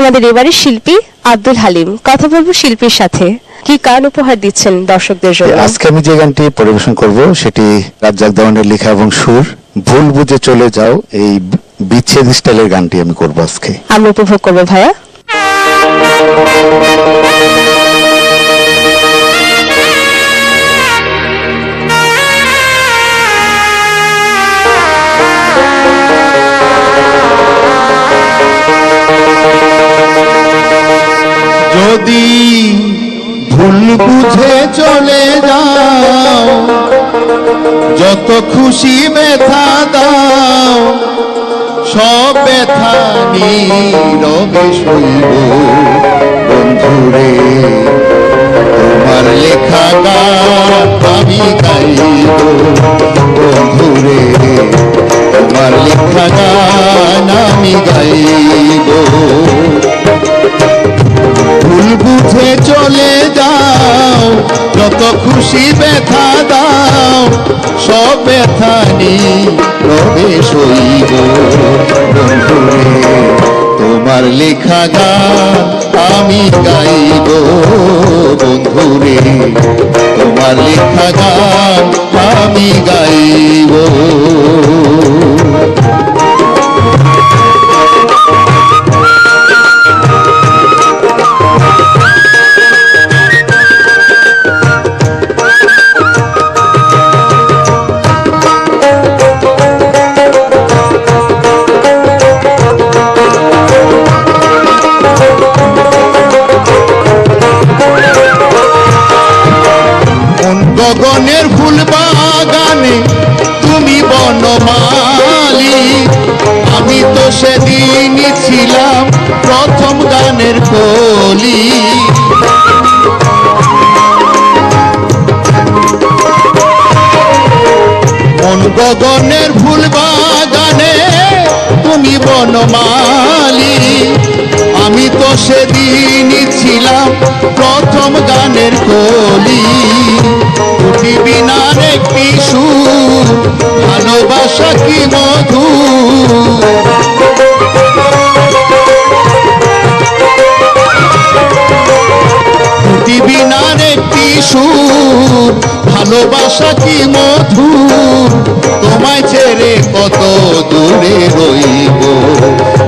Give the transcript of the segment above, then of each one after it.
আমাদের এবারের শিল্পী আব্দুল হালিম। কথা বলবো শিল্পীর সাথে। কি গান উপহার দিচ্ছেন দর্শকদের জন্য? আজকে আমি যে গানটি পরিবেশন করব সেটি রাজ্জাক দেওয়ানের লেখা এবং সুর। ভুল বুঝে চলে যাও, এই বিচ্ছেদ স্টাইলের গানটি আমি করব আজকে। আমরা উপভোগ করবো ভাইয়া। যদি ভুল বুঝে চলে যাও, যত খুশি ব্যথা দাও, সব ব্যথা নীরবে সইব বন্ধুরে। তোমার লেখা গান আমি গাইব বন্ধুরে, তোমার লেখা গান আমি গাইব। ভুল বুঝে চলে যাও, যত খুশি ব্যথা দাও, সব ব্যথা নীরবে সইব বন্ধুরে। তোমার লেখা গান আমি গাইব বন্ধুরে, তোমার লেখা গান আমি গাইব। গগনের ফুল বাগানে তুমি বনমালী, আমি তো সেদিনই ছিলাম প্রথম গানের কলি। মন গগনের ফুল বাগানে তুমি বনমালী, আমি তো সেদিনই ছিলাম প্রথম গানের কলি। বিনার একটি সুর, ভালোবাসা কি মধু, বিনার একটি সুর, ভালোবাসা কি মধু। তোমায় ছেড়ে কত দূরে রইব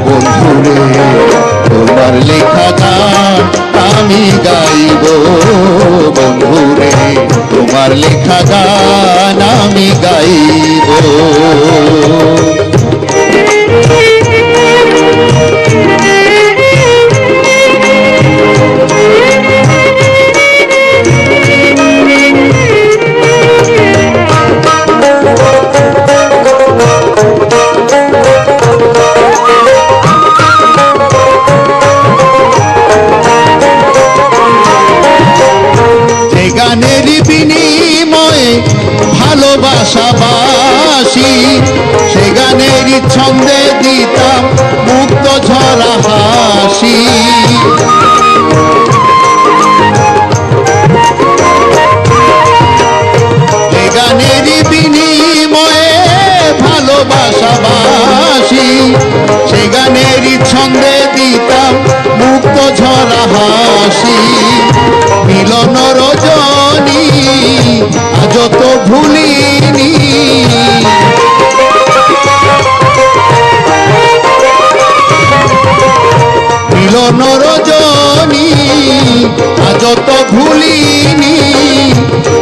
বন্ধুরে, তোমার লেখা গান আমি গাইব বন্ধুরে, তোমার লেখা গান আমি গাইব। গানের বিনিময়ে ভালোবাসাবাসি, সে গানের ছন্দে দিতাম মুক্ত ঝরা হাসি। সে গানের বিনিময়ে ভালোবাসাবাসি, সে গানের ছন্দে দিতাম মুক্ত ঝরা হাসি। মিলন রজনী আজ তো ভুলিনি, মিলন রজনী আজ তো ভুলিনি।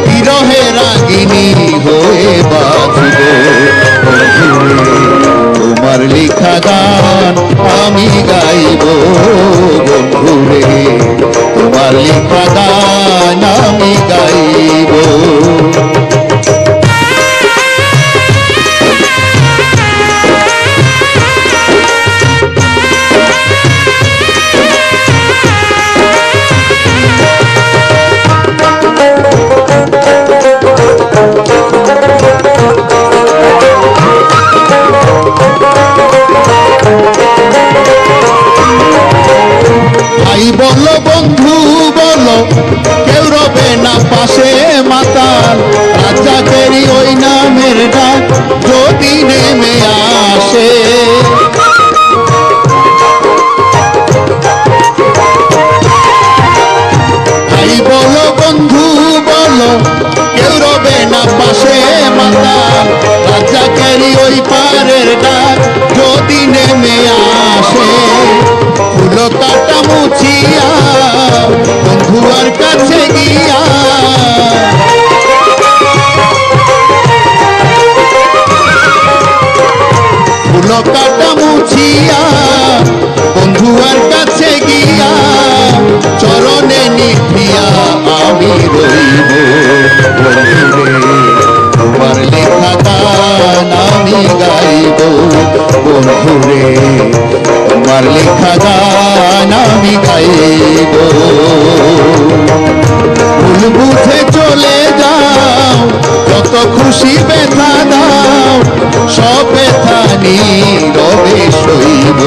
বিরহে রাগিনী হয়ে বাঁচব বন্ধুরে, তোমার লেখা গান আমি গাইব বন্ধুরে, তোমার লেখা গান আমি গাইব। ভাই বলো বন্ধু বলো, কেউ রবে না পাশে মাতাল, রাজ্জাকেরই ওই নামের ডাক যদি নেমে আসে। মধুরে তোমার লেখা গান আমি গাইব ভুল বুঝে চলে যাও যত খুশি ব্যথা দাও সব ব্যথা নীরবে সইব